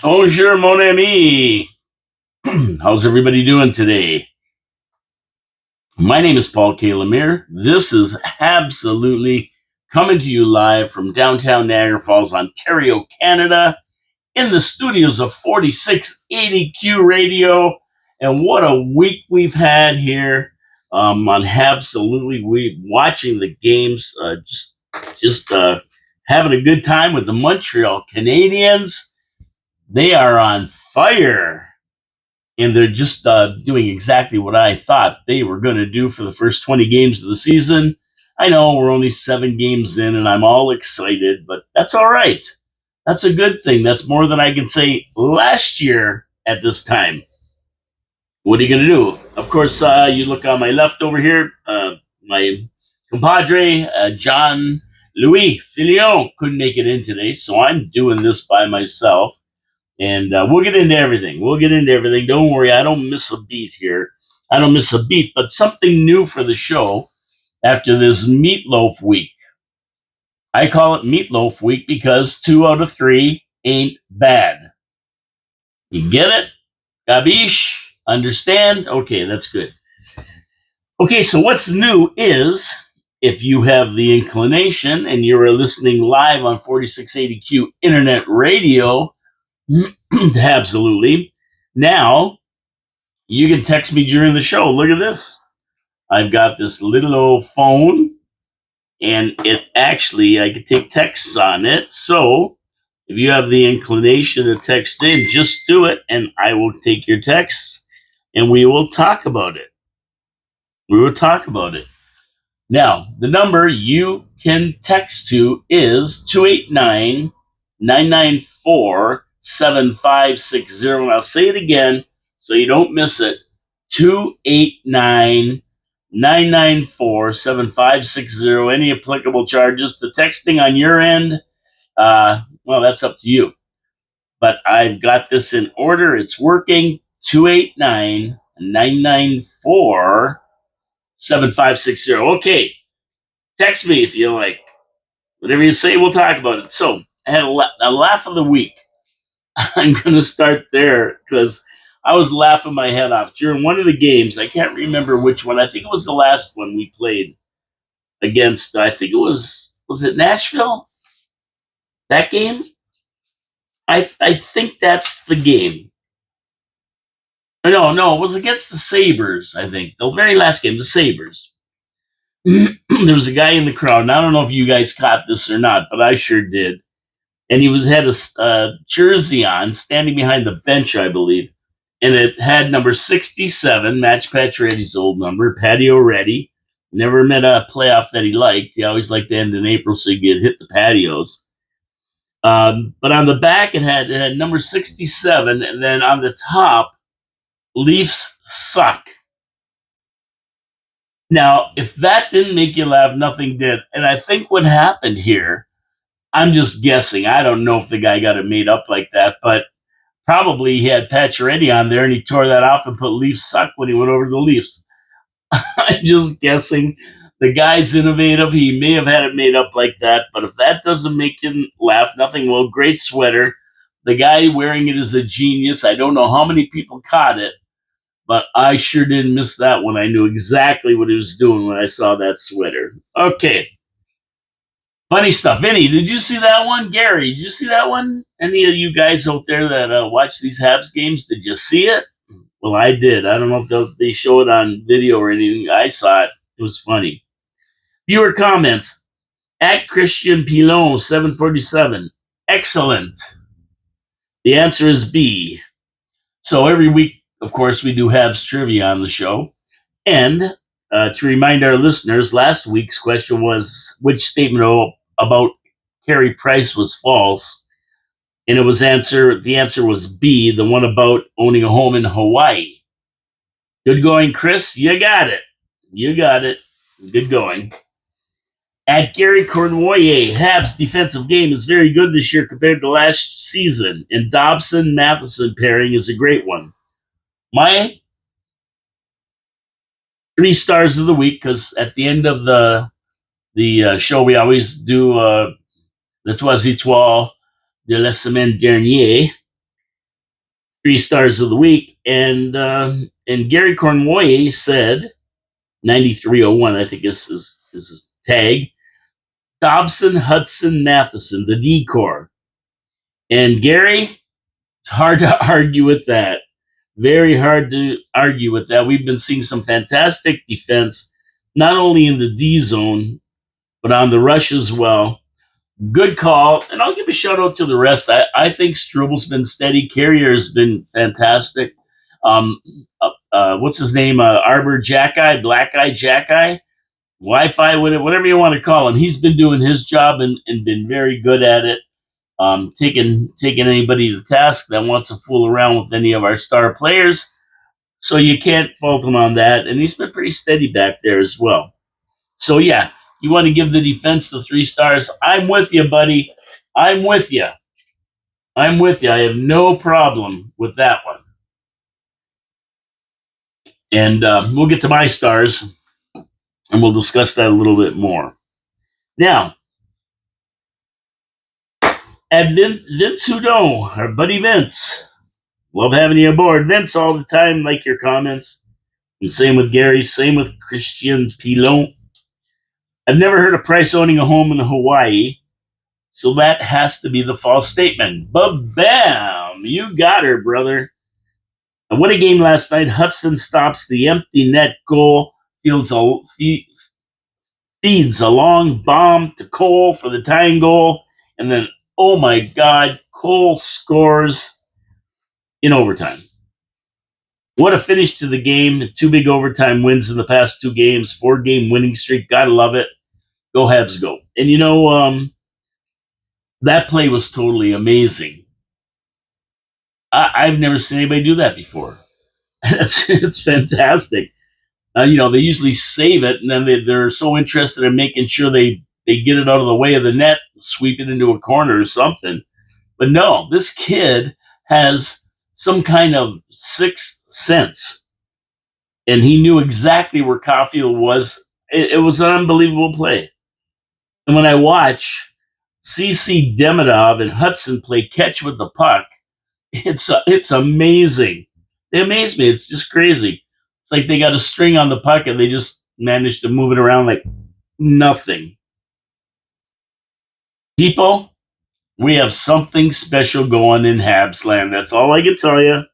Bonjour, mon ami. How's everybody doing today? My name is Paul K. Lemire. This is Absolutely coming to you live from downtown Niagara Falls, Ontario, Canada, in the studios of 4680Q Radio. And what a week we've had here on Absolutely. We watching the games, just having a good time with the Montreal Canadiens. They are on fire. And they're just doing exactly what I thought they were going to do for the first 20 games of the season. I know we're only 7 games in, and I'm all excited, but that's all right. That's a good thing. That's more than I can say last year at this time. What are you going to do? Of course, you look on my left over here, my compadre, John Louis Filion, couldn't make it in today, so I'm doing this by myself. And we'll get into everything. Don't worry, I don't miss a beat here. But something new for the show after this Meatloaf Week. I call it Meatloaf Week because 2 out of 3 ain't bad. You get it? Gabish? Understand? Okay, that's good. Okay, so what's new is, if you have the inclination and you're listening live on 4680Q Internet Radio, absolutely. Now, you can text me during the show. Look at this. I've got this little old phone, and it actually, I can take texts on it. So, if you have the inclination to text in, just do it, and I will take your texts, and we will talk about it. Now, the number you can text to is 289-994-7560. And I'll say it again so you don't miss it. 289-994-7560. Any applicable charges to texting on your end? Well, that's up to you. But I've got this in order. It's working. 289-994-7560. Okay. Text me if you like. Whatever you say, we'll talk about it. So, I had a laugh of the week. I'm going to start there because I was laughing my head off during one of the games. I can't remember which one. I think it was the last one we played against, I think it was it Nashville? That game? I think that's the game. No, it was against the Sabres, I think. The very last game, the Sabres. There was a guy in the crowd, and I don't know if you guys caught this or not, but I sure did. And he had a jersey on, standing behind the bench, I believe. And it had number 67, Match Pacioretty's old number, patio ready. Never met a playoff that he liked. He always liked to end in April so he could hit the patios. But on the back, it had number 67, and then on the top, Leafs suck. Now, if that didn't make you laugh, nothing did. And I think what happened here, I'm just guessing. I don't know if the guy got it made up like that, but probably he had Pacioretty on there and he tore that off and put Leafs suck when he went over to the Leafs. I'm just guessing. The guy's innovative. He may have had it made up like that, but if that doesn't make you laugh, nothing will. Great sweater. The guy wearing it is a genius. I don't know how many people caught it, but I sure didn't miss that one. I knew exactly what he was doing when I saw that sweater. Okay. Funny stuff. Vinny, did you see that one? Gary, did you see that one? Any of you guys out there that watch these Habs games, did you see it? Well, I did. I don't know if they show it on video or anything. I saw it. It was funny. Viewer comments. At Christian Pilon, 747. Excellent. The answer is B. So every week, of course, we do Habs trivia on the show. And to remind our listeners, last week's question was which statement about Carey Price was false, and the answer was B, the one about owning a home in Hawaii. Good going, Chris. You got it. Good going. At Gary Cornoyer, Habs' defensive game is very good this year compared to last season, and Dobson-Matheson pairing is a great one. My 3 stars of the week, because at the end of the show we always do the Trois Etoiles, de la semaine dernière, 3 stars of the week, and Gary Cornwoye said 9301, I think is his tag. Dobson, Hudson, Matheson, the decor. And Gary, it's hard to argue with that. Very hard to argue with that. We've been seeing some fantastic defense, not only in the D zone, but on the rush as well. Good call. And I'll give a shout out to the rest. I think Strubel's been steady. Carrier's been fantastic. What's his name? Arbor Jackeye, Black Eye Jackeye, Wi-Fi, whatever you want to call him. He's been doing his job and been very good at it. Taking anybody to task that wants to fool around with any of our star players. So you can't fault him on that. And he's been pretty steady back there as well. So yeah, you want to give the defense the 3 stars. I'm with you, buddy. I'm with you. I have no problem with that one. And we'll get to my stars, and we'll discuss that a little bit more. Now, at Vince Houdon, our buddy Vince. Love having you aboard. Vince, all the time, like your comments. And same with Gary, same with Christian Pilon. I've never heard of Price owning a home in Hawaii, so that has to be the false statement. Ba-bam! You got her, brother. And what a game last night. Hudson stops the empty net goal, feeds a long bomb to Cole for the tying goal, and then, oh my God, Cole scores in overtime. What a finish to the game. 2 big overtime wins in the past 2 games, 4-game winning streak. Gotta love it. Go Habs, go. And you know, that play was totally amazing. I've never seen anybody do that before. It's fantastic. You know, they usually save it, and then they're so interested in making sure they get it out of the way of the net, sweep it into a corner or something. But no, this kid has some kind of sixth sense, and he knew exactly where Caulfield was. It was an unbelievable play. And when I watch CC Demidov and Hudson play catch with the puck, it's amazing. They amaze me. It's just crazy. It's like they got a string on the puck and they just managed to move it around like nothing. People, we have something special going in Habs land. That's all I can tell you.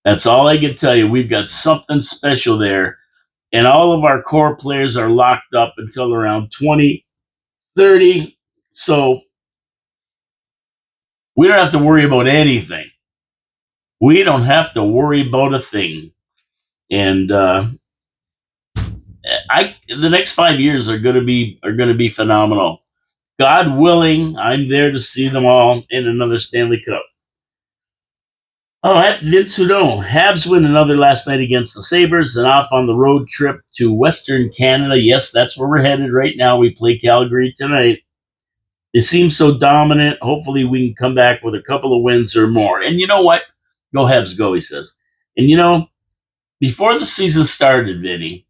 That's all I can tell you. We've got something special there. And all of our core players are locked up until around 2030. So we don't have to worry about anything. We don't have to worry about a thing. And the next 5 years are going to be phenomenal. God willing, I'm there to see them all in another Stanley Cup. All right, Vince Houdon. Habs win another last night against the Sabres and off on the road trip to Western Canada. Yes, that's where we're headed right now. We play Calgary tonight. They seem so dominant. Hopefully we can come back with a couple of wins or more. And you know what? Go Habs, go, he says. And you know, before the season started, Vinny,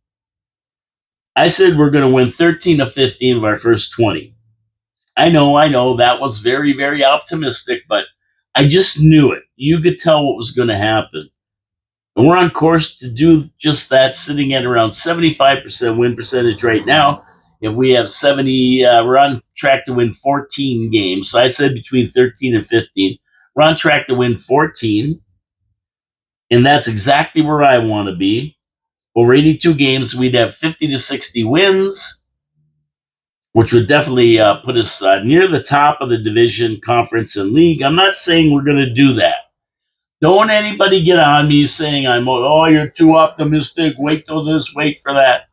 I said we're going to win 13 of 15 of our first 20. I know, that was very, very optimistic, but I just knew it. You could tell what was going to happen. And we're on course to do just that, sitting at around 75% win percentage right now. If we have 70, we're on track to win 14 games. So I said between 13 and 15. We're on track to win 14. And that's exactly where I want to be. Over 82 games, we'd have 50 to 60 wins, which would definitely put us near the top of the division, conference, and league. I'm not saying we're going to do that. Don't anybody get on me saying you're too optimistic. Wait till this, wait for that.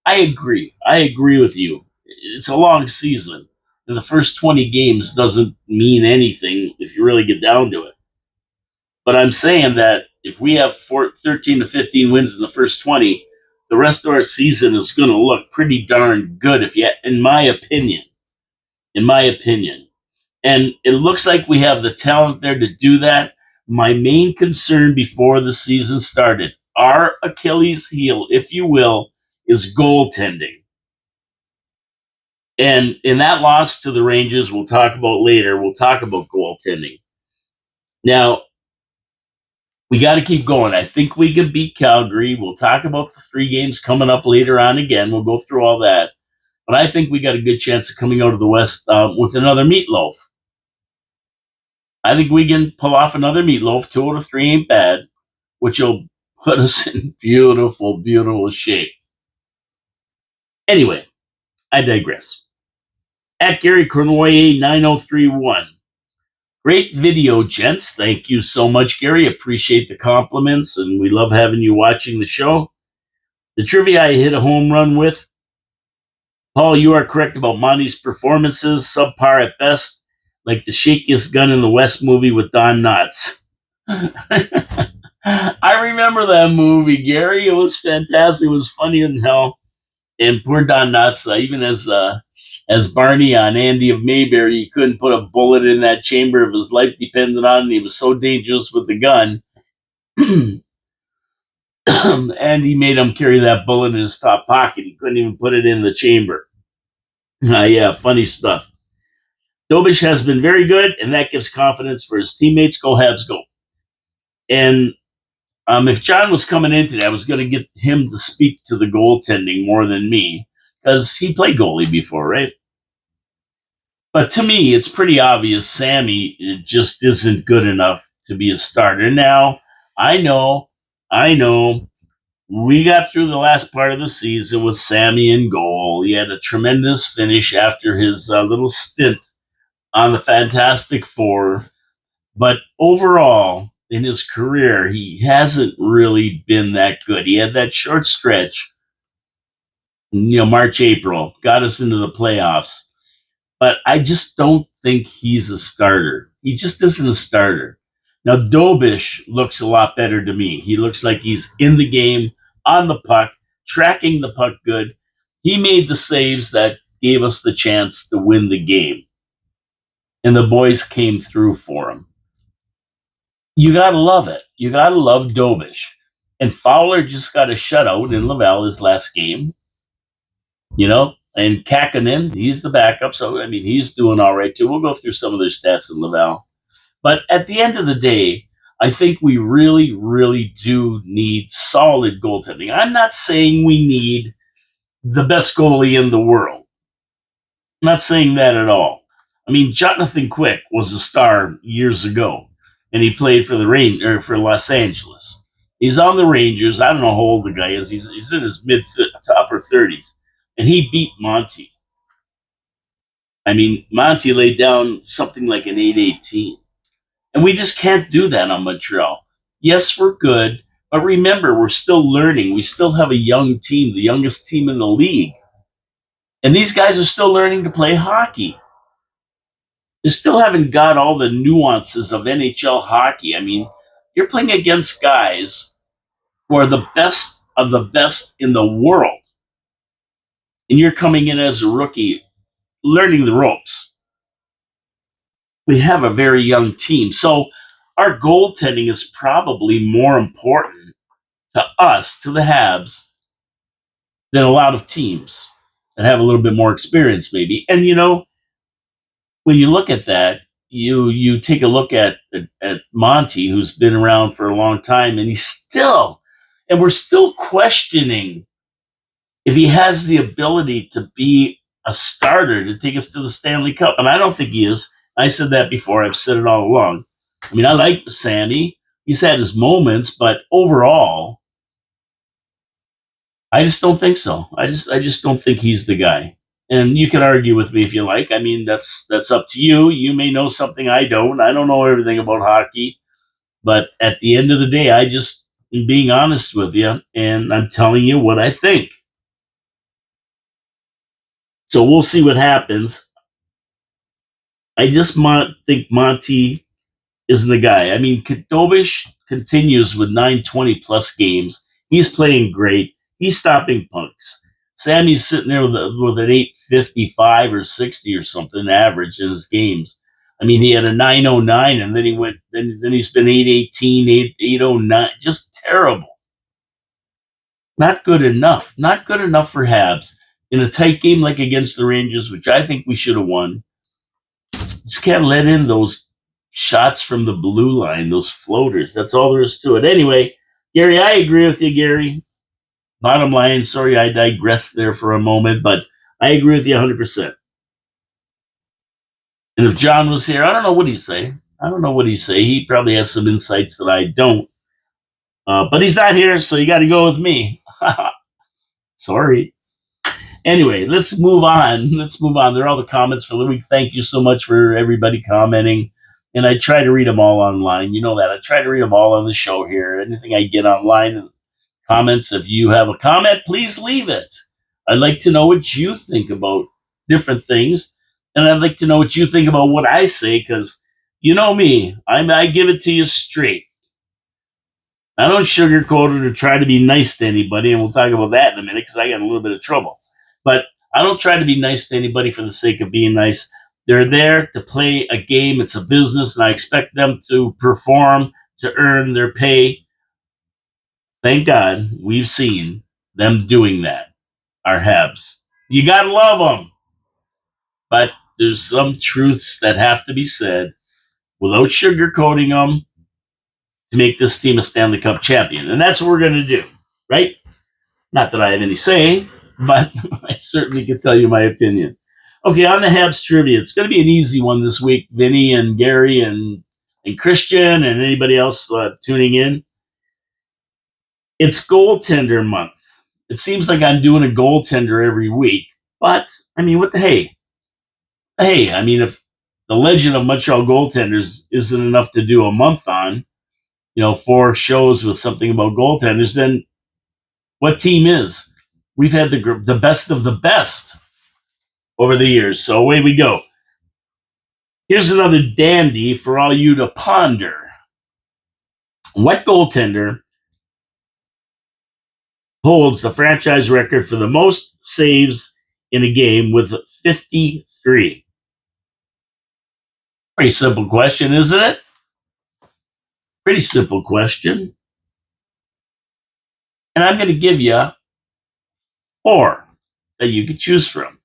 I agree. I agree with you. It's a long season, and the first 20 games doesn't mean anything if you really get down to it. But I'm saying that if we have 13 to 15 wins in the first 20, the rest of our season is going to look pretty darn good, in my opinion. In my opinion. And it looks like we have the talent there to do that. My main concern before the season started, our Achilles heel, if you will, is goaltending. And in that loss to the Rangers, we'll talk about later, we'll talk about goaltending. Now, we got to keep going. I think we can beat Calgary. We'll talk about the 3 games coming up later on again. We'll go through all that. But I think we got a good chance of coming out of the West with another meatloaf. I think we can pull off another meatloaf. 2 out of 3 ain't bad, which will put us in beautiful, beautiful shape. Anyway, I digress. At Gary Cornoyer 9031. Great video, gents. Thank you so much, Gary. Appreciate the compliments, and we love having you watching the show. The trivia I hit a home run with. Paul, you are correct about Monty's performances, subpar at best, like the shakiest gun in the West movie with Don Knotts. I remember that movie, Gary. It was fantastic. It was funny as hell. And poor Don Knotts, even as Barney on Andy of Mayberry, he couldn't put a bullet in that chamber if his life depended on it. He was so dangerous with the gun. And he made him carry that bullet in his top pocket. He couldn't even put it in the chamber. Yeah, funny stuff. Dobish has been very good, and that gives confidence for his teammates. Go Habs, go. And if John was coming in today, I was going to get him to speak to the goaltending more than me, because he played goalie before, right? But to me, it's pretty obvious Sammy just isn't good enough to be a starter. Now, I know, we got through the last part of the season with Sammy in goal. He had a tremendous finish after his little stint on the Fantastic Four. But overall, in his career, he hasn't really been that good. He had that short stretch, March, April, got us into the playoffs. But I just don't think he's a starter. He just isn't a starter. Now, Dobish looks a lot better to me. He looks like he's in the game, on the puck, tracking the puck good. He made the saves that gave us the chance to win the game. And the boys came through for him. You got to love it. You got to love Dobish. And Fowler just got a shutout in Laval his last game. And Kakkonen, he's the backup. So, he's doing all right, too. We'll go through some of their stats in Laval. But at the end of the day, I think we really, really do need solid goaltending. I'm not saying we need the best goalie in the world. I'm not saying that at all. Jonathan Quick was a star years ago, and he played for for Los Angeles. He's on the Rangers. I don't know how old the guy is. He's in his upper 30s, and he beat Monty. Monty laid down something like an 818. And we just can't do that on Montreal. Yes, we're good, but remember, we're still learning. We still have a young team, the youngest team in the league. And these guys are still learning to play hockey. They still haven't got all the nuances of NHL hockey. You're playing against guys who are the best of the best in the world. And you're coming in as a rookie, learning the ropes. We have a very young team. So our goaltending is probably more important to us, to the Habs, than a lot of teams that have a little bit more experience, maybe. And when you look at that, you take a look at Monty, who's been around for a long time, and we're still questioning if he has the ability to be a starter to take us to the Stanley Cup. And I don't think he is. I said that before. I've said it all along. I like Sammy. He's had his moments, but overall, I just don't think so. I just don't think he's the guy. And you can argue with me if you like. That's up to you. You may know something I don't. I don't know everything about hockey. But at the end of the day, I just am being honest with you, and I'm telling you what I think. So we'll see what happens. I just think Monty isn't the guy. Dobish continues with 920 plus games. He's playing great. He's stopping punks. Sammy's sitting there with an 855 or 60 or something average in his games. He had a 909, and then then he's been 818, 809. Just terrible. Not good enough. Not good enough for Habs. in a tight game like against the Rangers, which I think we should have won. Just can't let in those shots from the blue line, those floaters. That's all there is to it. Anyway, Gary, I agree with you, Gary. Bottom line, sorry I digressed there for a moment, but I agree with you 100%. And if John was here, I don't know what he'd say. He probably has some insights that I don't. But he's not here, so you got to go with me. Sorry. Anyway, let's move on. There are all the comments for the week. Thank you so much for everybody commenting. And I try to read them all online. You know that. I try to read them all on the show here. Anything I get online, comments, if you have a comment, please leave it. I'd like to know what you think about different things. And I'd like to know what you think about what I say, because you know me. I give it to you straight. I don't sugarcoat it or try to be nice to anybody, and we'll talk about that in a minute because I got in a little bit of trouble. But I don't try to be nice to anybody for the sake of being nice. They're there to play a game. It's a business, and I expect them to perform to earn their pay. Thank God we've seen them doing that, our Habs. You got to love them. But there's some truths that have to be said without sugarcoating them to make this team a Stanley Cup champion. And that's what we're going to do, right? Not that I have any say, but I certainly can tell you my opinion. Okay, on the Habs trivia. It's going to be an easy one this week. Vinny and Gary and Christian and anybody else tuning in. It's goaltender month. It seems like I'm doing a goaltender every week. But, I mean, what the hey? Hey, I mean, if the legend of Montreal goaltenders isn't enough to do a month on, 4 shows with something about goaltenders, then what team is? We've had the best of the best over the years. So away we go. Here's another dandy for all you to ponder. What goaltender holds the franchise record for the most saves in a game with 53? Pretty simple question, isn't it? Pretty simple question. And I'm going to give you 4 that you could choose from.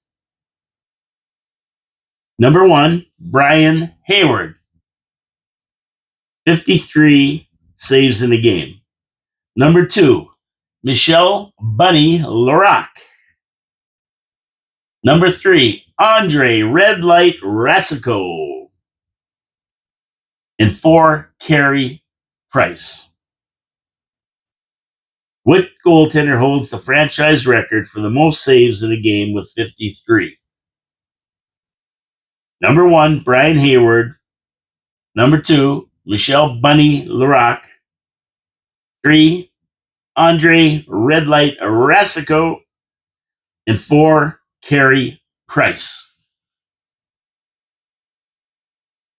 Number 1, Brian Hayward. 53 saves in a game. Number 2, Michel Bunny Larac. Number 3, Andre Red Light Rasico. And 4, Carey Price. What goaltender holds the franchise record for the most saves in a game with 53? Number 1, Brian Hayward. Number 2, Michel Bunny Larac. 3, Andre Red Light Rasico. And 4, Carey Price.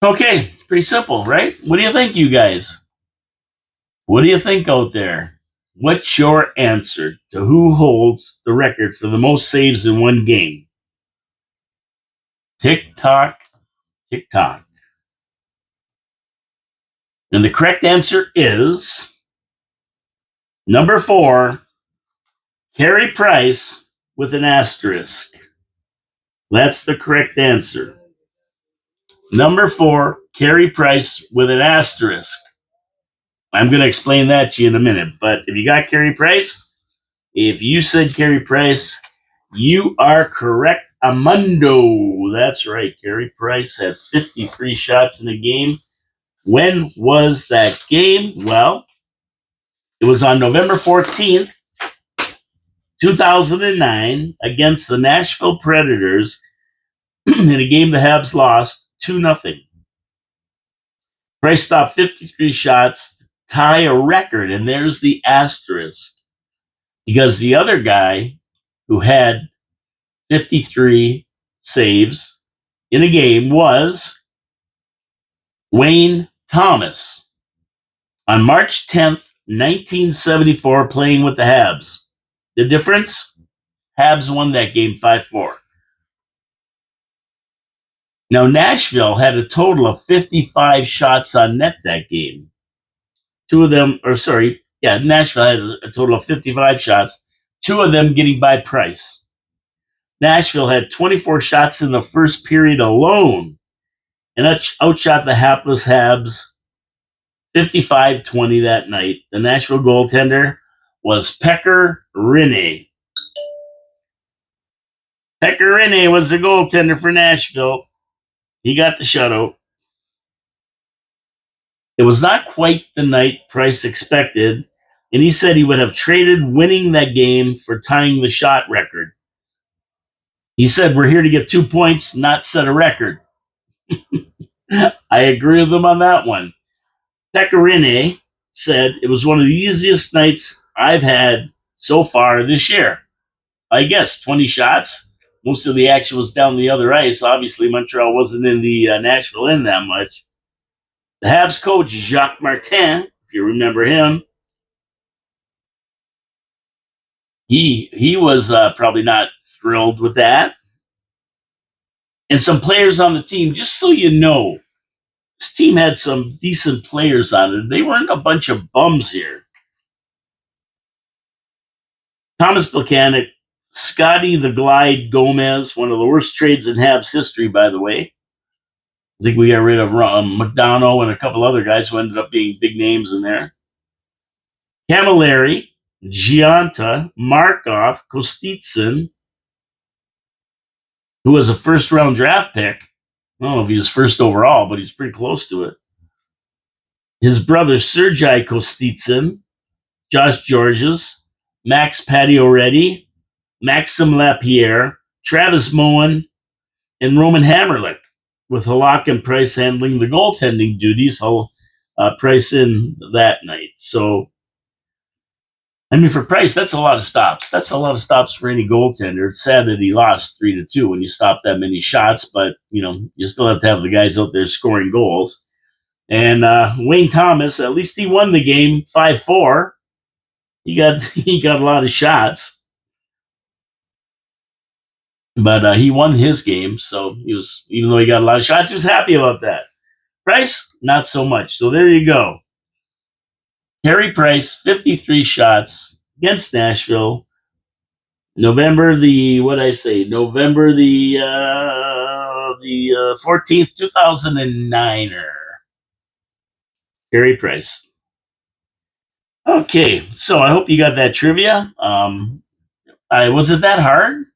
Okay, pretty simple, right? What do you think, you guys? What do you think out there? What's your answer to who holds the record for the most saves in one game? Tick tock, tick tock. And the correct answer is number 4, Carey Price with an asterisk. That's the correct answer. Number 4, Carey Price with an asterisk. I'm going to explain that to you in a minute. But if you got Carey Price, if you said Carey Price, you are correct. Amundo. That's right. Carey Price had 53 shots in a game. When was that game? Well, it was on November 14th, 2009, against the Nashville Predators in a game the Habs lost 2-0. Price stopped 53 shots to tie a record, and there's the asterisk. Because the other guy who had 53 saves in a game was Wayne Thomas on March 10th, 1974, playing with the Habs. The difference? Habs won that game 5-4. Now, Nashville had a total of 55 shots on net that game. Nashville had a total of 55 shots, 2 of them getting by Price. Nashville had 24 shots in the first period alone and outshot the hapless Habs 55-20 that night. The Nashville goaltender was Pekka Rinne. Pekka Rinne was the goaltender for Nashville. He got the shutout. It was not quite the night Price expected, and he said he would have traded winning that game for tying the shot record. He said, "We're here to get 2 points, not set a record." I agree with him on that one. Pekka Rinne said, "It was one of the easiest nights I've had so far this year." I guess 20 shots. Most of the action was down the other ice. Obviously, Montreal wasn't in the Nashville end that much. The Habs coach, Jacques Martin, if you remember him, he was probably not thrilled with that. And some players on the team, just so you know, this team had some decent players on it. They weren't a bunch of bums here. Thomas Plekanec, Scotty the Glide Gomez, one of the worst trades in Habs history, by the way. I think we got rid of McDonough and a couple other guys who ended up being big names in there. Camilleri, Gianta, Markov, Kostitsyn, who was a first-round draft pick. I don't know if he was first overall, but he's pretty close to it. His brother, Sergei Kostitsyn, Josh Georges, Max Pacioretty, Maxim Lapierre, Travis Moen, and Roman Hammerlick, with Halak and Price handling the goaltending duties. Price in that night. So, I mean, for Price, that's a lot of stops. That's a lot of stops for any goaltender. It's sad that he lost 3-2 when you stop that many shots, but, you still have to have the guys out there scoring goals. And Wayne Thomas, at least he won the game 5-4. He got a lot of shots, but he won his game. So even though he got a lot of shots, he was happy about that. Price, not so much. So there you go. Carey Price, 53 shots against Nashville. November the 14th, 2009. Carey Price. Okay, so I hope you got that trivia. Was it that hard?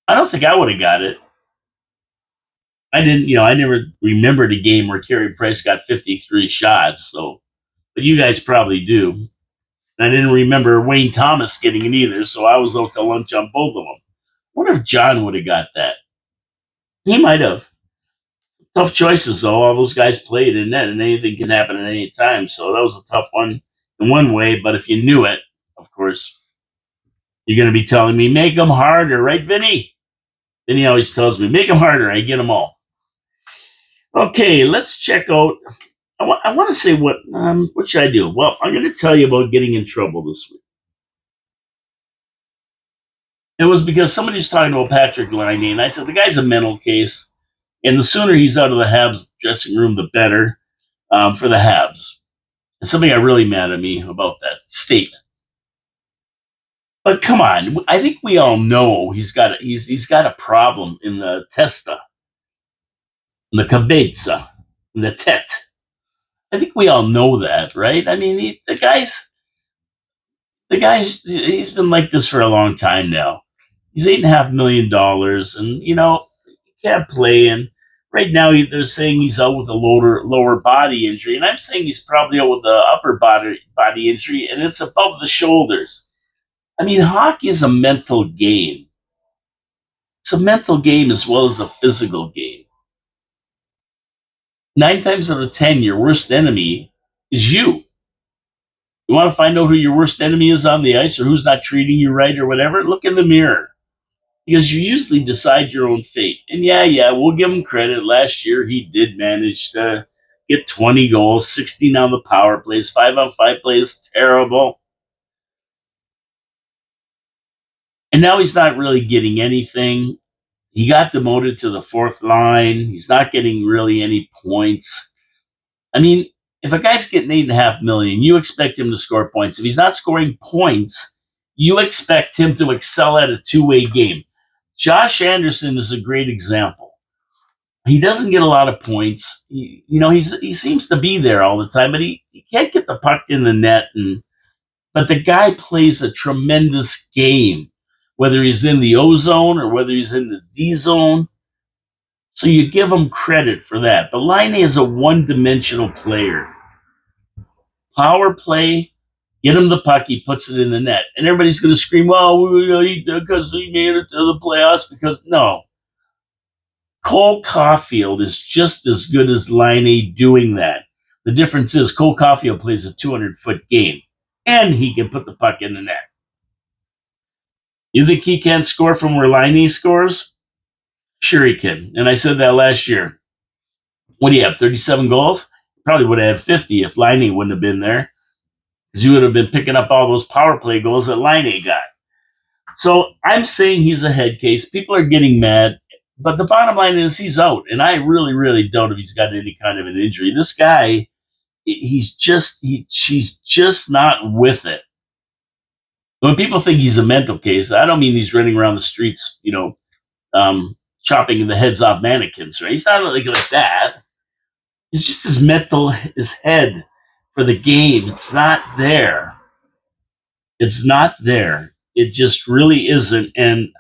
I don't think I would have got it. I didn't, I never remembered a game where Carey Price got 53 shots. So, but you guys probably do. And I didn't remember Wayne Thomas getting it either. So I was out to lunch on both of them. I wonder if John would have got that. He might have. Tough choices, though. All those guys played in net, and anything can happen at any time. So that was a tough one in one way. But if you knew it, of course, you're going to be telling me, make them harder, right, Vinny? Vinny always tells me, make them harder. I get them all. Okay, let's check out. I want to say what should I do? Well, I'm going to tell you about getting in trouble this week. It was because somebody was talking about Patrick Laine, and I said, the guy's a mental case, and the sooner he's out of the Habs dressing room, the better for the Habs. And somebody got really mad at me about that statement. But come on, I think we all know he's got a problem in the testa, in the cabeza, in the tete. I think we all know that, right? I mean, the guy's he's been like this for a long time now. He's $8.5 million, and he can't play. And right now, they're saying he's out with a lower body injury, and I'm saying he's probably out with the upper body injury, and it's above the shoulders. I mean, hockey is a mental game. It's a mental game as well as a physical game. 9 times out of 10, your worst enemy is you. You want to find out who your worst enemy is on the ice or who's not treating you right or whatever? Look in the mirror. Because you usually decide your own fate. And yeah, we'll give him credit. Last year, he did manage to get 20 goals, 16 on the power plays, 5-on-5 plays, terrible. And now he's not really getting anything. He got demoted to the 4th line. He's not getting really any points. I mean, if a guy's getting $8.5 million, you expect him to score points. If he's not scoring points, you expect him to excel at a two-way game. Josh Anderson is a great example. He doesn't get a lot of points. He seems to be there all the time, but he can't get the puck in the net. But the guy plays a tremendous game, whether he's in the O zone or whether he's in the D zone. So you give him credit for that. But Laine is a one-dimensional player. Power play, get him the puck, he puts it in the net. And everybody's going to scream, well, because he made it to the playoffs. Because no. Cole Caulfield is just as good as Laine doing that. The difference is Cole Caulfield plays a 200-foot game, and he can put the puck in the net. You think he can't score from where Laine scores? Sure he can. And I said that last year. What do you have, 37 goals? Probably would have had 50 if Laine wouldn't have been there, because you would have been picking up all those power play goals that Laine got. So I'm saying he's a head case. People are getting mad. But the bottom line is he's out. And I really, really doubt if he's got any kind of an injury. This guy, she's just not with it. When people think he's a mental case, I don't mean he's running around the streets, chopping the heads off mannequins, right? He's not like that. It's just his head for the game. It's not there. It's not there. It just really isn't. And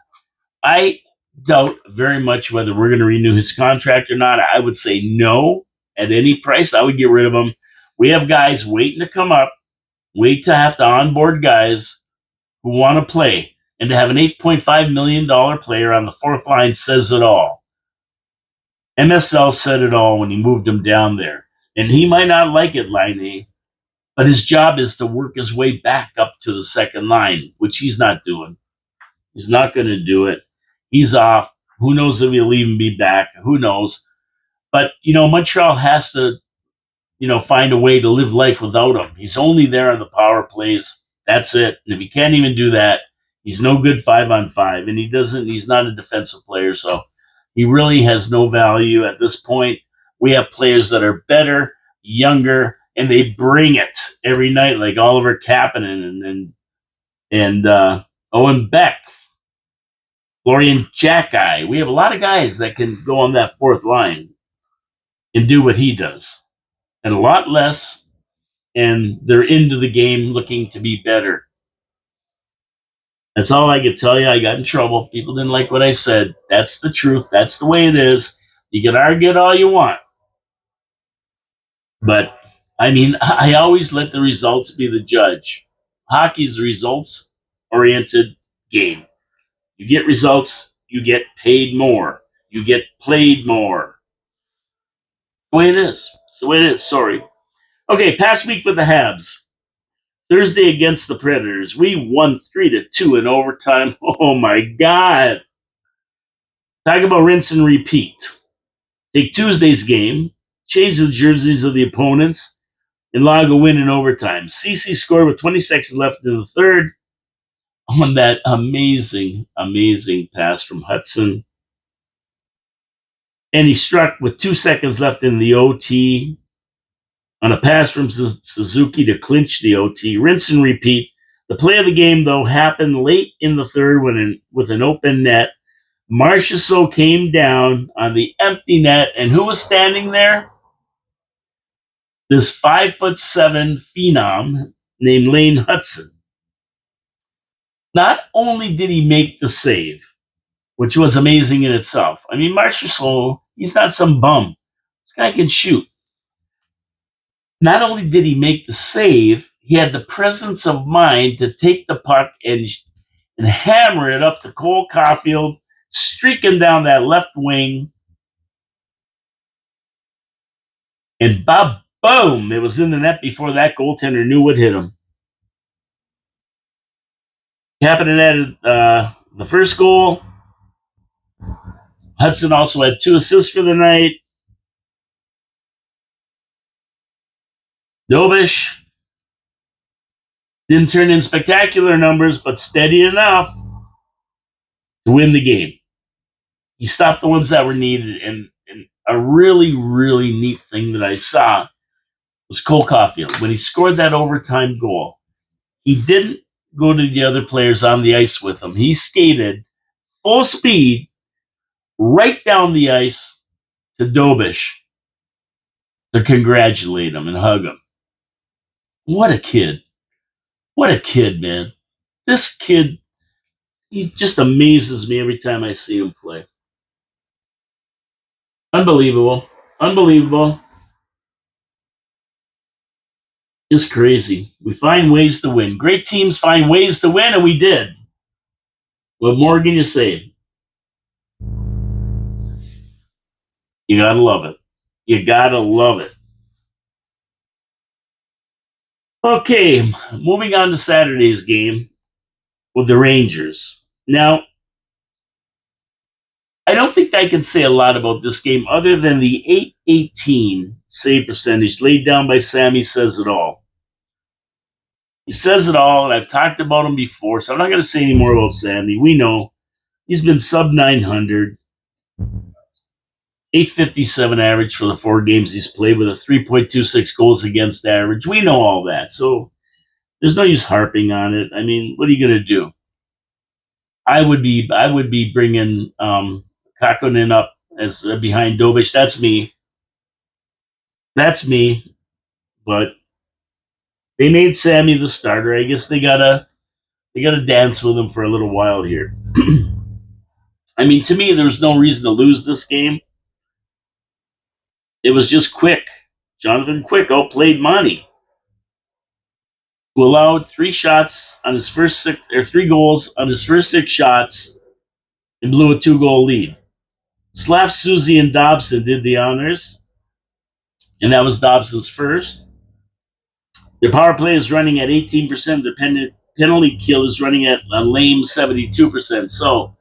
I doubt very much whether we're going to renew his contract or not. I would say no at any price. I would get rid of him. We have guys waiting to come up, wait to have to onboard guys who want to play. And to have an $8.5 million player on the fourth line says it all. MSL said it all when he moved him down there. And he might not like it, Laine, but his job is to work his way back up to the second line, which he's not doing. He's not going to do it. He's off. Who knows if he'll even be back? Who knows? But, Montreal has to, find a way to live life without him. He's only there on the power plays. That's it. And if he can't even do that, he's no good 5-on-5. And he's not a defensive player. So he really has no value at this point. We have players that are better, younger, and they bring it every night, like Oliver Kapanen and Owen Beck. Florian Jackeye. We have a lot of guys that can go on that fourth line and do what he does. And a lot less, and they're into the game looking to be better. That's all I can tell you. I got in trouble. People didn't like what I said. That's the truth. That's the way it is. You can argue it all you want. But, I always let the results be the judge. Hockey's a results-oriented game. You get results, you get paid more. You get played more. The way it is. It's the way it is. Sorry. Okay, past week with the Habs. Thursday against the Predators. We won 3-2 in overtime. Oh my God. Talk about rinse and repeat. Take Tuesday's game, change the jerseys of the opponents, and log a win in overtime. CC scored with 20 seconds left in the third on that amazing, amazing pass from Hudson. And he struck with 2 seconds left in the OT on a pass from Suzuki to clinch the OT. Rinse and repeat. The play of the game, though, happened late in the third with an open net. Marchessault came down on the empty net, and who was standing there? This 5'7" phenom named Lane Hudson. Not only did he make the save, which was amazing in itself. Marchessault, he's not some bum. This guy can shoot. Not only did he make the save, he had the presence of mind to take the puck and hammer it up to Cole Caulfield, streaking down that left wing. And boom, it was in the net before that goaltender knew what hit him. Kapanen added the first goal. Hudson also had 2 assists for the night. Dobish didn't turn in spectacular numbers, but steady enough to win the game. He stopped the ones that were needed, and a really, really neat thing that I saw was Cole Caulfield. When he scored that overtime goal, he didn't go to the other players on the ice with him. He skated full speed right down the ice to Dobish to congratulate him and hug him. What a kid. What a kid, man. This kid, he just amazes me every time I see him play. Unbelievable. Unbelievable. Just crazy. We find ways to win. Great teams find ways to win, and we did. What more can you say? You gotta love it. You gotta love it. Okay, moving on to Saturday's game with the Rangers. Now, I don't think I can say a lot about this game other than the 818 save percentage laid down by Sammy says it all. He says it all, and I've talked about him before, so I'm not going to say any more about Sammy. We know he's been sub 900, 857 average for the 4 games he's played with a 3.26 goals against average. We know all that, so there's no use harping on it. I mean, what are you going to do? I would be bringing Kakkonen up as behind Dobish. That's me. That's me. But they made Sammy the starter. I guess they gotta dance with him for a little while here. I mean, to me, there was no reason to lose this game. It was just Quick. Jonathan Quick outplayed Monty, who allowed 3 shots on his first 6, or 3 goals on his first 6 shots, and blew a 2-goal lead. Slav, Susie, and Dobson did the honors, and that was Dobson's first. Their power play is running at 18%. The penalty kill is running at a lame 72%. So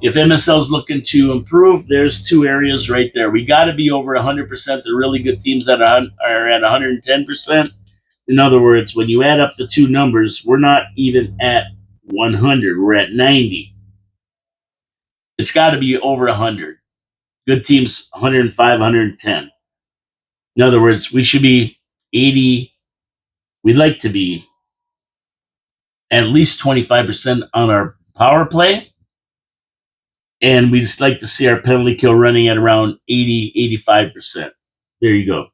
if MSL's looking to improve, there's 2 areas right there. We got to be over 100%. The really good teams that are at 110%. In other words, when you add up the 2 numbers, we're not even at 100. We're at 90. It's got to be over 100. Good teams, 105, 110. In other words, we should be 80. We'd like to be at least 25% on our power play. And we just like to see our penalty kill running at around 80, 85%. There you go.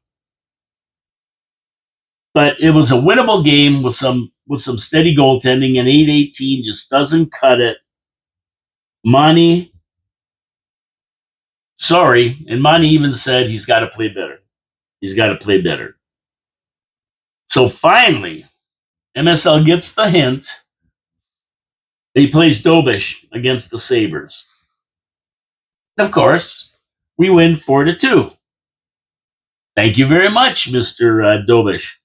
But it was a winnable game with some steady goaltending, and 818 just doesn't cut it. Monty, sorry, and Monty even said he's got to play better. He's got to play better. So finally, MSL gets the hint. He plays Dobish against the Sabres. Of course, we win 4-2. Thank you very much, Mr. Dobish.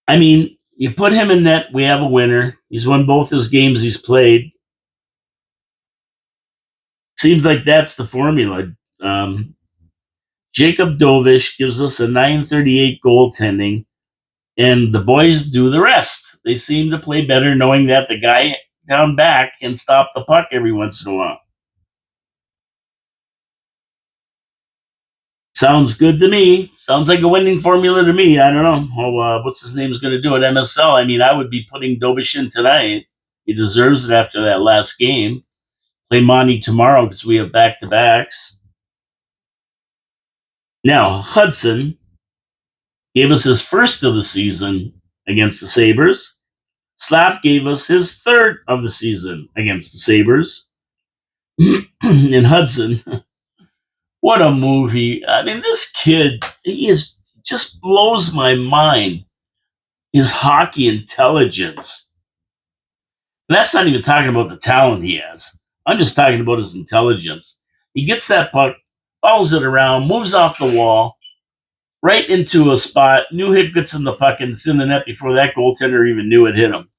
I mean, you put him in net, we have a winner. He's won both his games he's played. Seems like that's the formula. Jacob Dovish gives us a 938 goaltending, and the boys do the rest. They seem to play better knowing that the guy down back can stop the puck every once in a while. Sounds good to me. Sounds like a winning formula to me. I don't know. What's his name is going to do at MSL? I mean, I would be putting Dobish in tonight. He deserves it after that last game. Play Monty tomorrow because we have back-to-backs. Now, Hudson gave us his first of the season against the Sabres. Slav gave us his third of the season against the Sabres. And Hudson, what a movie. I mean, this kid, he just blows my mind. His hockey intelligence. And that's not even talking about the talent he has. I'm just talking about his intelligence. He gets that puck, follows it around, moves off the wall, right into a spot. New hit gets in the puck, and it's in the net before that goaltender even knew it hit him.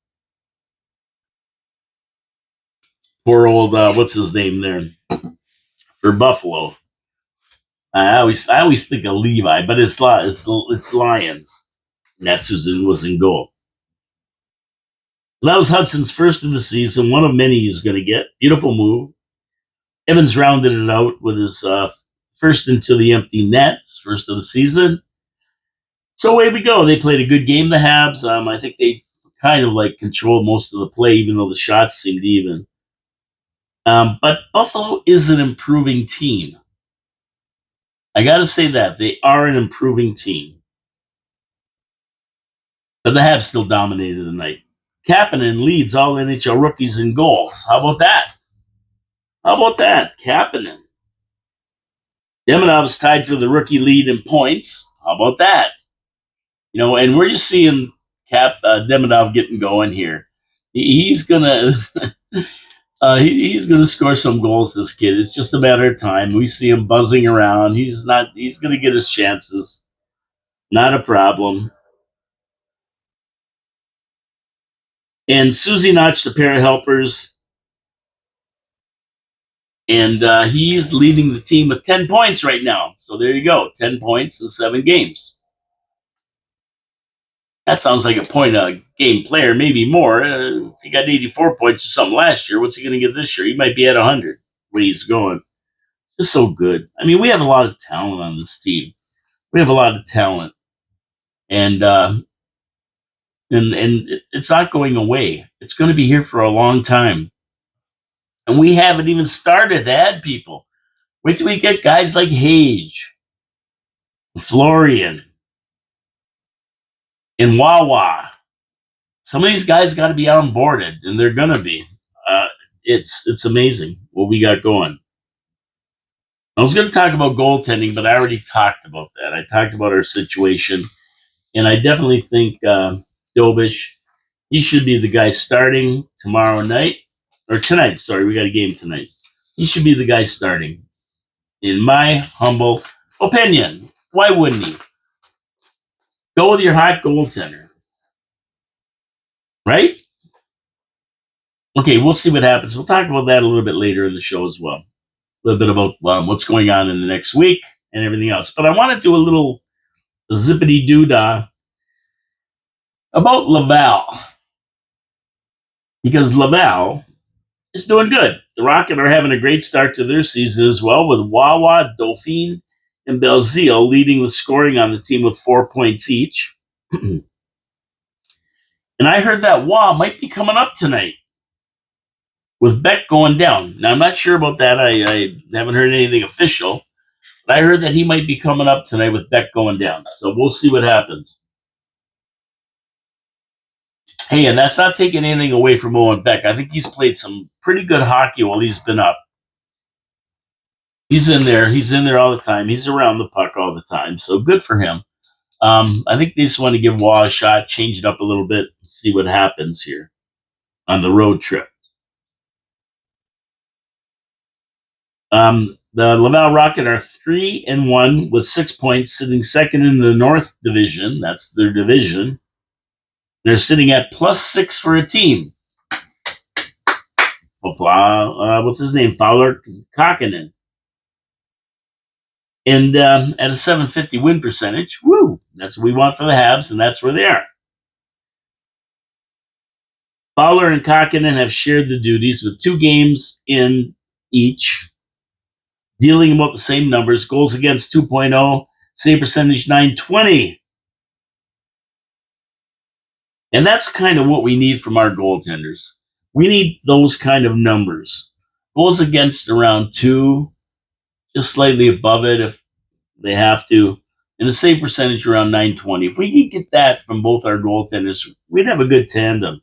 Poor old, what's his name there? For Buffalo. I always think of Levi, but it's Lions. And that's who was in goal. That was Hudson's first of the season, one of many he's going to get. Beautiful move. Evans rounded it out with his first into the empty net, his first of the season. So away we go. They played a good game, the Habs. I think they kind of like control most of the play, even though the shots seemed even. But Buffalo is an improving team. I got to say that they are an improving team. But the Habs still dominated the night. Kapanen leads all NHL rookies in goals. How about that? How about that? Kapanen. Demidov is tied for the rookie lead in points. How about that? And we're just seeing Demidov getting going here. He's gonna he's gonna score some goals. This kid. It's just a matter of time. We see him buzzing around. He's not. He's gonna get his chances. Not a problem. And Susie notched a pair of helpers, and he's leading the team with 10 points right now. So there you go, 10 points in 7 games. That sounds like a point a game player, maybe more. If he got 84 points or something last year, what's he going to get this year? He might be at 100 when he's going. It's just so good. I mean, we have a lot of talent on this team. We have a lot of talent, and it's not going away. It's going to be here for a long time, and we haven't even started to add people. Wait till we get guys like Hage, Florian, and Wawa. Some of these guys got to be onboarded, and they're going to be. It's amazing what we got going. I was going to talk about goaltending, but I already talked about that. I talked about our situation, and I definitely think Dobish, he should be the guy starting tomorrow night, or tonight. Sorry, we got a game tonight. He should be the guy starting, in my humble opinion. Why wouldn't he? Go with your hot goaltender, right? Okay, we'll see what happens. We'll talk about that a little bit later in the show as well. A little bit about what's going on in the next week and everything else. But I want to do a little zippity doo-dah about Laval, because Laval is doing good. The Rocket are having a great start to their season as well, with Wawa, Dauphine, and Belzile leading the scoring on the team with 4 points each. And I heard that Wawa might be coming up tonight with Beck going down. Now, I'm not sure about that. I haven't heard anything official, but I heard that he might be coming up tonight with Beck going down. So we'll see what happens. Hey, and that's not taking anything away from Owen Beck. I think he's played some pretty good hockey while he's been up. He's in there. He's in there all the time. He's around the puck all the time. So good for him. I think they just want to give Waugh a shot, change it up a little bit, see what happens here on the road trip. The Laval Rocket are 3-1 with 6 points, sitting second in the North Division. That's their division. They're sitting at +6 for a team. What's his name? Fowler Kakinen. And at a .750 win percentage, woo, that's what we want for the Habs, and that's where they are. Fowler and Kakinen have shared the duties with 2 games in each, dealing about the same numbers. Goals against 2.0, save percentage 920. And that's kind of what we need from our goaltenders. We need those kind of numbers. Goals against around 2, just slightly above it if they have to, and a save percentage around 920. If we could get that from both our goaltenders, we'd have a good tandem.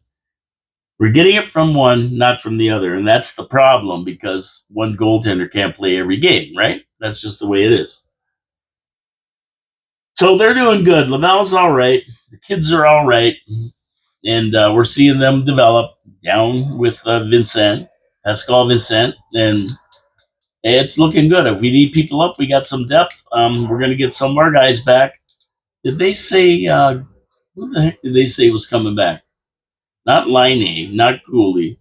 We're getting it from one, not from the other, and that's the problem, because one goaltender can't play every game, right? That's just the way it is. So they're doing good. Laval's all right. The kids are all right, and we're seeing them develop down with Pascal Vincent, and it's looking good. If we need people up, we got some depth. We're going to get some of our guys back. Did they say, who the heck did they say was coming back? Not Line, not Cooley.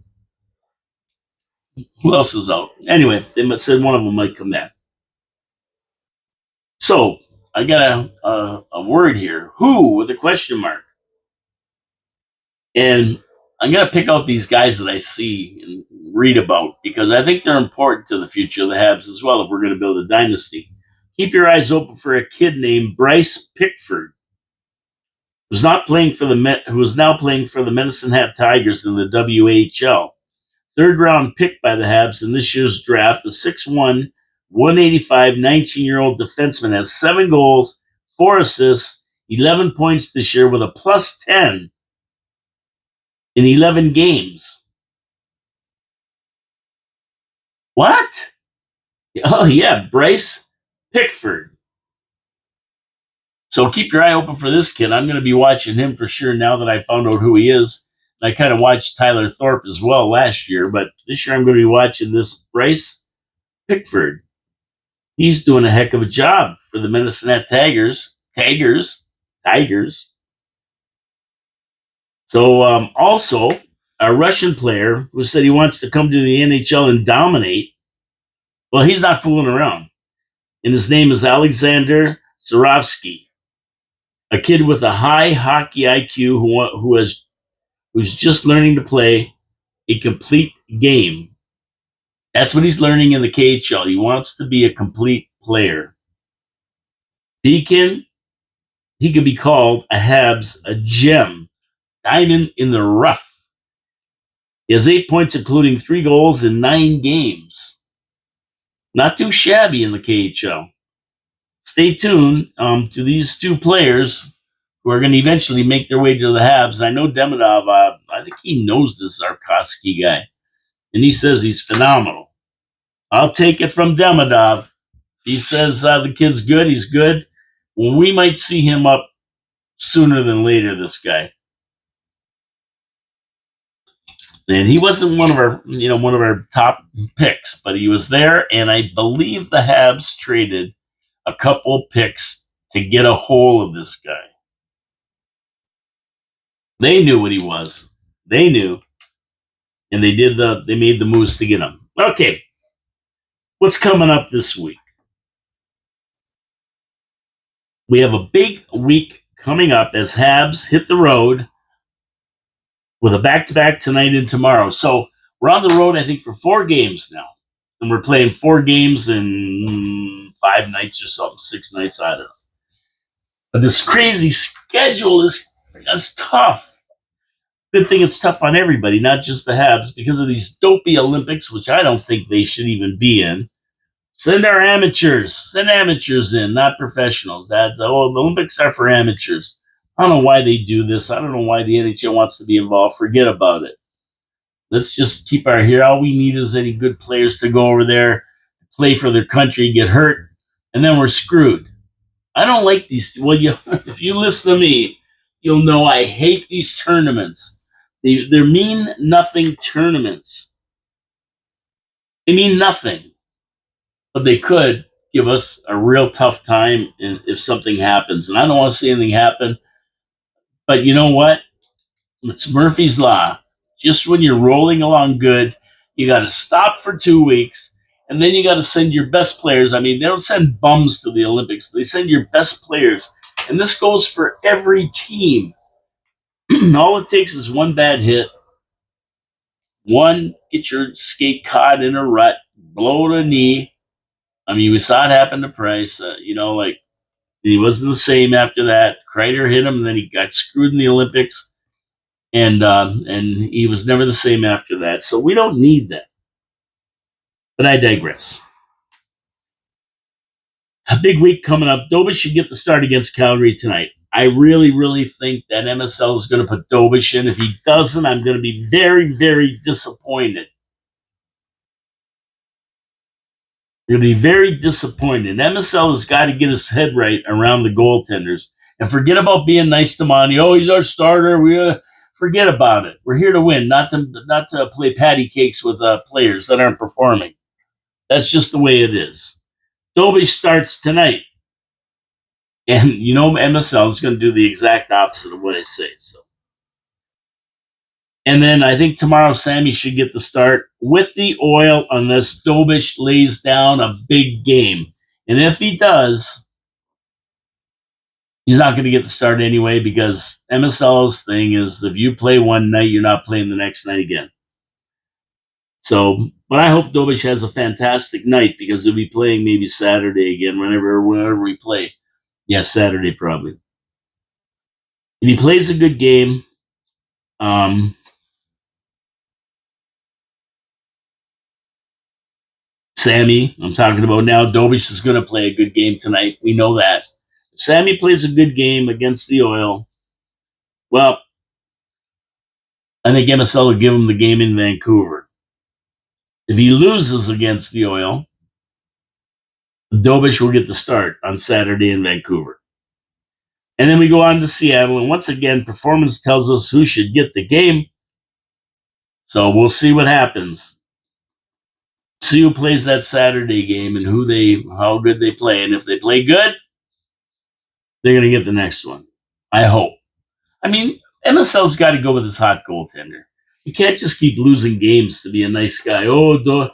Who else is out? Anyway, they said one of them might come back. So I got a word here. Who with a question mark? And I'm going to pick out these guys that I see and read about, because I think they're important to the future of the Habs as well if we're going to build a dynasty. Keep your eyes open for a kid named Bryce Pickford. who is now playing for the Medicine Hat Tigers in the WHL. Third round pick by the Habs in this year's draft, the 6'1", 185, 19-year-old defenseman has 7 goals, 4 assists, 11 points this year with a plus 10 in 11 games. What? Oh, yeah, Bryce Pickford. So keep your eye open for this kid. I'm going to be watching him for sure now that I found out who he is. I kind of watched Tyler Thorpe as well last year, but this year I'm going to be watching this Bryce Pickford. He's doing a heck of a job for the Medicine Hat Tigers. So also, a Russian player who said he wants to come to the NHL and dominate. Well, he's not fooling around. And his name is Alexander Zurovsky, a kid with a high hockey IQ who's just learning to play a complete game. That's what he's learning in the KHL. He wants to be a complete player. He could be called a Habs, a gem, diamond in the rough. He has 8 points, including 3 goals in 9 games. Not too shabby in the KHL. Stay tuned to these 2 players who are going to eventually make their way to the Habs. I know Demidov, I think he knows this Zarkowski guy, and he says he's phenomenal. I'll take it from Demidov. He says the kid's good, he's good. Well, we might see him up sooner than later, this guy. And he wasn't one of our top picks, but he was there, and I believe the Habs traded a couple picks to get a hold of this guy. They knew what he was. They knew, and they made the moves to get him. Okay, what's coming up this week? We have a big week coming up as Habs hit the road with a back-to-back tonight and tomorrow. So we're on the road, I think, for 4 games now. And we're playing 4 games in 5 nights or something, 6 nights, I don't know. But this crazy schedule is tough. Good thing it's tough on everybody, not just the Habs, because of these dopey Olympics, which I don't think they should even be in. Send amateurs in, not professionals. The Olympics are for amateurs. I don't know why they do this. I don't know why the NHL wants to be involved. Forget about it. Let's just keep our here. All we need is any good players to go over there, play for their country, get hurt, and then we're screwed. I don't like these. Well, if you listen to me, you'll know I hate these tournaments. They're mean nothing tournaments. They mean nothing, but they could give us a real tough time if something happens. And I don't want to see anything happen. But you know what? It's Murphy's Law. Just when you're rolling along good, you got to stop for 2 weeks, and then you got to send your best players. I mean, they don't send bums to the Olympics. They send your best players. And this goes for every team. All it takes is one bad hit. Get your skate caught in a rut, blow the knee. I mean, we saw it happen to Price. He wasn't the same after that. Kreider hit him, and then he got screwed in the Olympics. And he was never the same after that. So we don't need that. But I digress. A big week coming up. Dobich should get the start against Calgary tonight. I really, really think that MSL is going to put Dobich in. If he doesn't, I'm going to be very, very disappointed. You're going to be very disappointed. MSL has got to get his head right around the goaltenders and forget about being nice to Monty. Oh, he's our starter. Forget about it. We're here to win, not to play patty cakes with players that aren't performing. That's just the way it is. Dobich starts tonight. And MSL is going to do the exact opposite of what I say. So, and then I think tomorrow Sammy should get the start with the oil unless Dobich lays down a big game. And if he does, he's not going to get the start anyway because MSL's thing is if you play one night, you're not playing the next night again. So, but I hope Dobich has a fantastic night because he'll be playing maybe Saturday again whenever we play. Yeah, Saturday probably. If he plays a good game, um, Sammy, I'm talking about now, Dobish is going to play a good game tonight. We know that. If Sammy plays a good game against the Oil, well, I think MSL will give him the game in Vancouver. If he loses against the Oil, Dobish will get the start on Saturday in Vancouver. And then we go on to Seattle, and once again, performance tells us who should get the game. So we'll see what happens. See who plays that Saturday game and how good they play. And if they play good, they're going to get the next one. I hope. I mean, MSL's got to go with his hot goaltender. You can't just keep losing games to be a nice guy. No,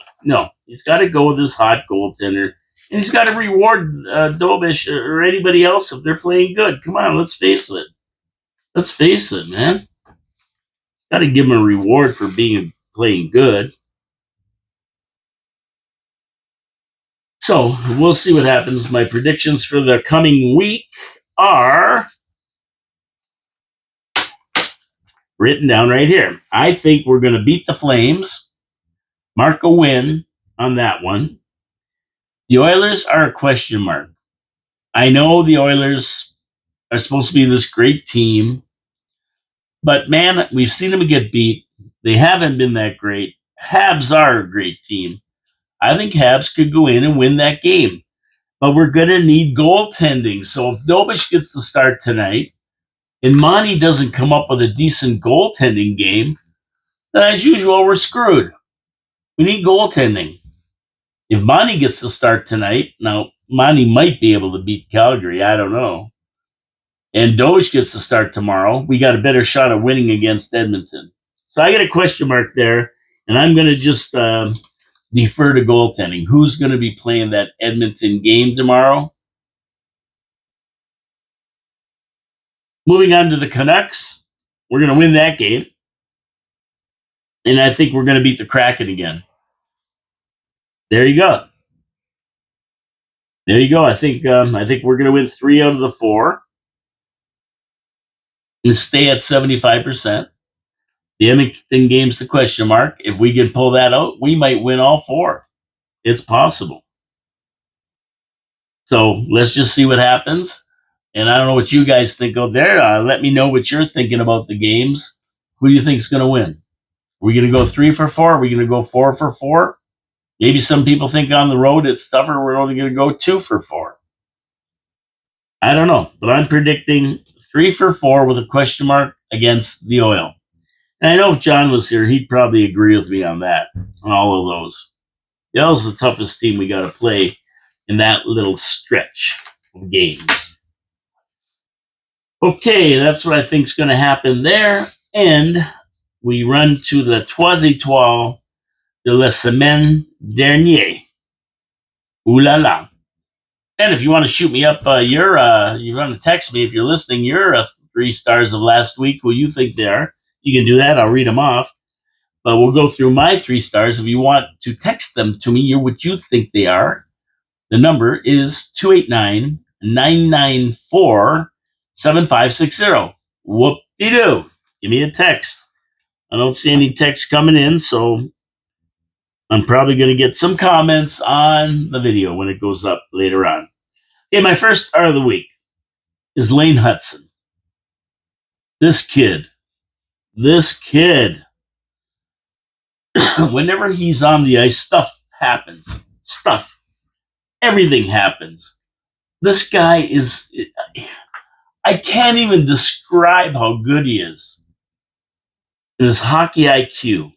he's got to go with his hot goaltender. And he's got to reward Dobish or anybody else if they're playing good. Come on, let's face it. Let's face it, man. Got to give him a reward for playing good. So we'll see what happens. My predictions for the coming week are written down right here. I think we're going to beat the Flames. Mark a win on that one. The Oilers are a question mark. I know the Oilers are supposed to be this great team, but man, we've seen them get beat. They haven't been that great. Habs are a great team. I think Habs could go in and win that game, but we're going to need goaltending. So if Dobish gets the start tonight and Monty doesn't come up with a decent goaltending game, then as usual, we're screwed. We need goaltending. If Monty gets the start tonight, now Monty might be able to beat Calgary. I don't know. And Dobish gets the start tomorrow. We got a better shot of winning against Edmonton. So I got a question mark there, and I'm going to just defer to goaltending. Who's going to be playing that Edmonton game tomorrow? Moving on to the Canucks. We're going to win that game. And I think we're going to beat the Kraken again. There you go. There you go. I think we're going to win 3 out of the 4 and stay at 75%. The Edmonton game's the question mark. If we can pull that out, we might win all 4. It's possible. So let's just see what happens. And I don't know what you guys think out there. Let me know what you're thinking about the games. Who do you think is going to win? Are we going to go 3 for 4? Are we going to go 4 for 4? Maybe some people think on the road it's tougher. We're only going to go 2 for 4. I don't know, but I'm predicting 3 for 4 with a question mark against the Oil. And I know if John was here, he'd probably agree with me on that, on all of those. The Oil's the toughest team we got to play in that little stretch of games. Okay, that's what I think is going to happen there. And we run to the Trois Étoiles de la Semaine Dernière. Ooh la la. And if you want to shoot me up, you want to text me if you're listening, your 3 stars of last week, who you think they are. You can do that. I'll read them off. But we'll go through my 3 stars. If you want to text them to me, what you think they are. The number is 289-994-7560. Whoop-de-doo. Give me a text. I don't see any texts coming in, so I'm probably going to get some comments on the video when it goes up later on. Okay, my first star of the week is Lane Hudson. This kid, whenever he's on the ice, stuff happens. Everything happens. This guy is, I can't even describe how good he is. And his hockey IQ.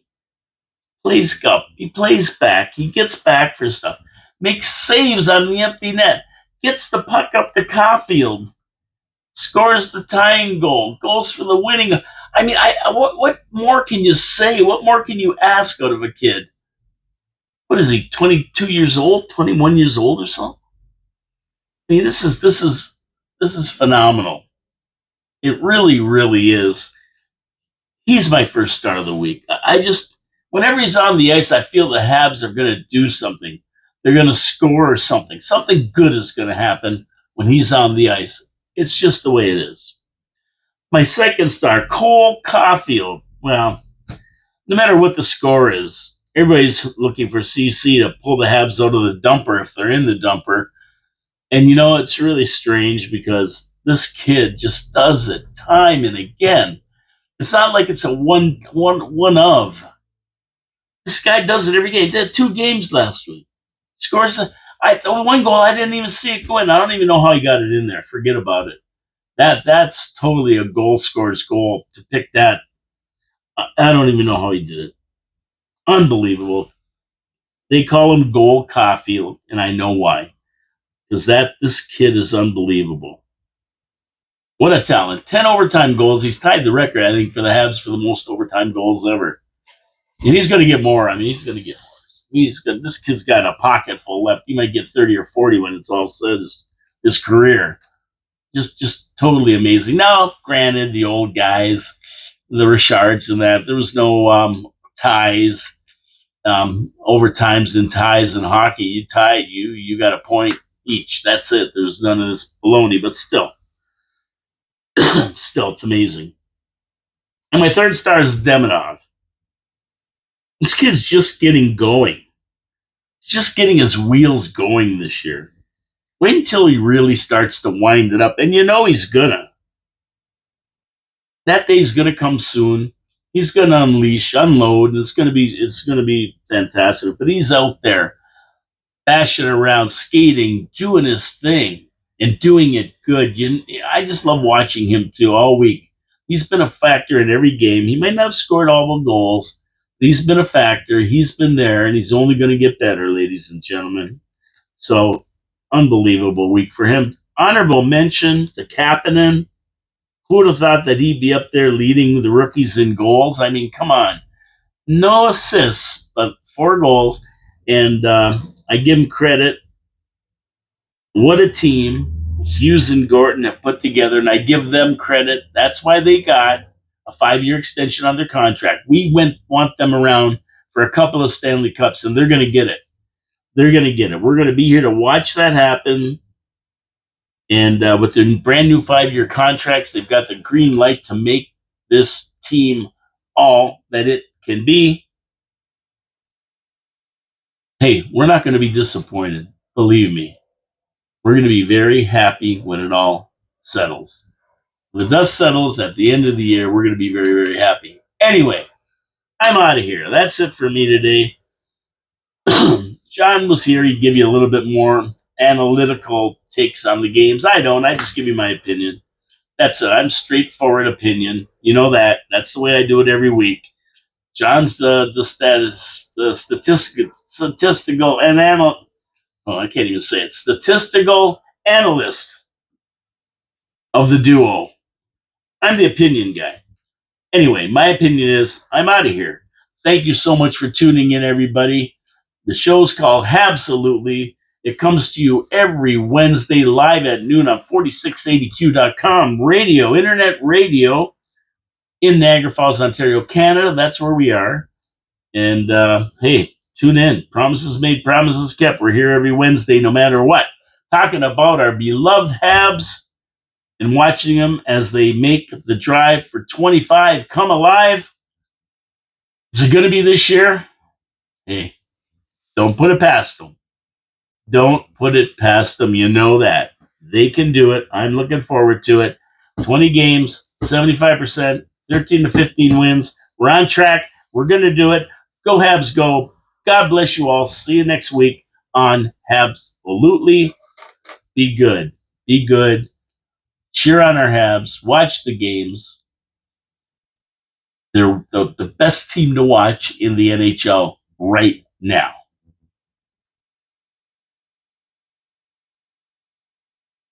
Plays up, he plays back, he gets back for stuff, makes saves on the empty net, gets the puck up to Caulfield, scores the tying goal, goes for the winning. I mean, what more can you say? What more can you ask out of a kid? What is he, 22 years old, 21 years old or something? I mean, this is phenomenal. It really, really is. He's my first star of the week. Whenever he's on the ice, I feel the Habs are going to do something. They're going to score something. Something good is going to happen when he's on the ice. It's just the way it is. My second star, Cole Caulfield. Well, no matter what the score is, everybody's looking for CC to pull the Habs out of the dumper if they're in the dumper. And it's really strange because this kid just does it time and again. It's not like it's a one of. This guy does it every game. He did 2 games last week. Scores the one goal. I didn't even see it go in. I don't even know how he got it in there. Forget about it. That's totally a goal scorer's goal to pick that. I don't even know how he did it. Unbelievable. They call him Goal Caulfield, and I know why. Because this kid is unbelievable. What a talent. 10 overtime goals. He's tied the record, I think, for the Habs for the most overtime goals ever. And he's going to get more. I mean, he's going to get more. This kid's got a pocket full left. He might get 30 or 40 when it's all said, his career. Just totally amazing. Now, granted, the old guys, the Richards and that, there was no ties, overtimes and ties in hockey. You tied, you got a point each. That's it. There's none of this baloney, but still, it's amazing. And my third star is Demonov. This kid's just getting going. He's just getting his wheels going this year. Wait until he really starts to wind it up. And he's gonna. That day's gonna come soon. He's gonna unload, and it's gonna be fantastic. But he's out there bashing around, skating, doing his thing, and doing it good. I just love watching him too all week. He's been a factor in every game. He might not have scored all the goals, but he's been a factor. He's been there, and he's only going to get better, ladies and gentlemen. So, unbelievable week for him. Honorable mention to Kapanen. Who would have thought that he'd be up there leading the rookies in goals? I mean, come on. No assists, but 4 goals. And I give him credit. What a team Hughes and Gorton have put together, and I give them credit. That's why they got a 5-year extension on their contract. We want them around for a couple of Stanley Cups, and they're going to get it. They're going to get it. We're going to be here to watch that happen. And with their brand new 5-year contracts, they've got the green light to make this team all that it can be. Hey, we're not going to be disappointed. Believe me. We're going to be very happy when it all settles. When the dust settles at the end of the year, we're going to be very, very happy. Anyway, I'm out of here. That's it for me today. John was here. He'd give you a little bit more analytical takes on the games. I don't. I just give you my opinion. That's it. I'm straightforward opinion. You know that. That's the way I do it every week. John's the statistical and I can't even say it. Statistical analyst of the duo. I'm the opinion guy. Anyway, my opinion is I'm out of here. Thank you so much for tuning in, everybody. The show's called Habsolutely. It comes to you every Wednesday live at noon on 4680q.com radio, internet radio in Niagara Falls, Ontario, Canada. That's where we are. And hey, tune in. Promises made, promises kept. We're here every Wednesday, no matter what. Talking about our beloved Habs and watching them as they make the drive for 25 come alive. Is it going to be this year? Hey, don't put it past them. Don't put it past them. You know that. They can do it. I'm looking forward to it. 20 games, 75%, 13 to 15 wins. We're on track. We're going to do it. Go Habs, go. God bless you all. See you next week on Habsolutely. Be good. Be good. Cheer on our Habs. Watch the games. They're the best team to watch in the NHL right now.